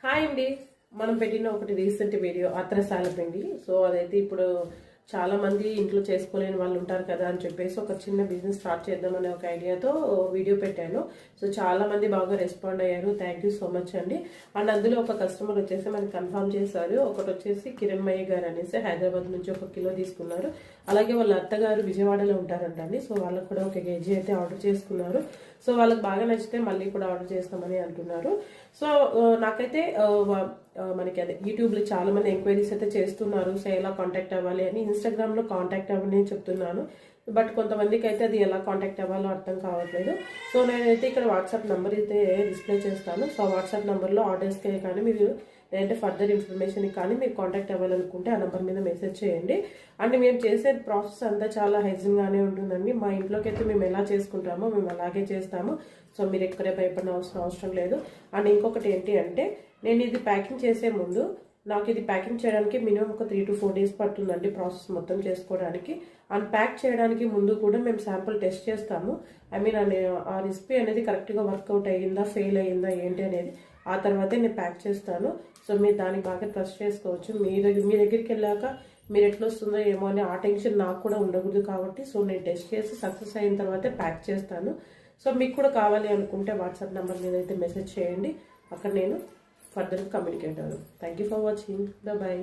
Hi అండి. మనం పెట్టిన ఒకటి రీసెంట్ వీడియో అత్రసాల పిండి. సో అదైతే ఇప్పుడు చాలా మంది ఇంట్లో చేసుకోలేని వాళ్ళు ఉంటారు కదా అని చెప్పేసి ఒక చిన్న బిజినెస్ స్టార్ట్ చేద్దామనే ఒక ఐడియాతో వీడియో పెట్టాను. సో చాలా మంది బాగా రెస్పాండ్ అయ్యారు. థ్యాంక్ యూ సో మచ్ అండి. అండ్ అందులో ఒక కస్టమర్ వచ్చేసి మనకి కన్ఫర్మ్ చేశారు. ఒకటి వచ్చేసి కిరణ్మయ్య గారు అనేసి హైదరాబాద్ నుంచి 1 కిలో తీసుకున్నారు. అలాగే వాళ్ళ అత్తగారు విజయవాడలో ఉంటారంటండి. సో వాళ్ళకు కూడా 1 కేజీ అయితే ఆర్డర్ చేసుకున్నారు. సో వాళ్ళకి బాగా నచ్చితే మళ్ళీ కూడా ఆర్డర్ చేస్తామని అంటున్నారు. సో నాకైతే మనకి అదే యూట్యూబ్లో చాలా మంది ఎంక్వైరీస్ అయితే చేస్తున్నారు. సో ఎలా కాంటాక్ట్ అవ్వాలి అని ఇన్స్టాగ్రామ్లో కాంటాక్ట్ అవ్వని చెప్తున్నాను. బట్ కొంతమందికి అయితే అది ఎలా కాంటాక్ట్ అవ్వాలో అర్థం కావట్లేదు. సో నేనైతే ఇక్కడ వాట్సాప్ నెంబర్ అయితే డిస్ప్లే చేస్తాను. సో వాట్సాప్ నెంబర్లో ఆర్డర్స్కి కానీ మీరు లేదంటే ఫర్దర్ ఇన్ఫర్మేషన్ కానీ మీరు కాంటాక్ట్ అవ్వాలనుకుంటే ఆ నెంబర్ మీద మెసేజ్ చేయండి. అండ్ మేము చేసే ప్రాసెస్ అంతా చాలా హైజీన్గానే ఉంటుందండి. మా ఇంట్లోకి అయితే మేము ఎలా చేసుకుంటామో మేము అలాగే చేస్తాము. సో మీరు ఎక్కడే భయపడిన అవసరం లేదు. అండ్ ఇంకొకటి ఏంటి అంటే నేను ఇది ప్యాకింగ్ చేసే ముందు నాకు ఇది ప్యాకింగ్ చేయడానికి మినిమం ఒక 3 to 4 days పడుతుందండి ప్రాసెస్ మొత్తం చేసుకోవడానికి. అండ్ ప్యాక్ చేయడానికి ముందు కూడా మేము శాంపుల్ టెస్ట్ చేస్తాము. ఐ మీన్ ఆ రెసిపీ అనేది కరెక్ట్గా వర్కౌట్ అయ్యిందా ఫెయిల్ అయ్యిందా ఏంటి అనేది ఆ తర్వాతే నేను ప్యాక్ చేస్తాను. సో మీరు దానికి బాగా ట్రస్ట్ చేసుకోవచ్చు. మీ దగ్గరికి వెళ్ళాక మీరు ఎట్లా వస్తుందో ఏమో అని ఆ టెన్షన్ నాకు కూడా ఉండకూడదు కాబట్టి సో నేను టెస్ట్ చేసి సక్సెస్ అయిన తర్వాతే ప్యాక్ చేస్తాను. సో మీకు కూడా కావాలి అనుకుంటే వాట్సాప్ నెంబర్ మీద అయితే మెసేజ్ చేయండి. అక్కడ నేను ఫర్దర్ కమ్యూనికేట్ అవ్వను. Thank you for watching. Bye.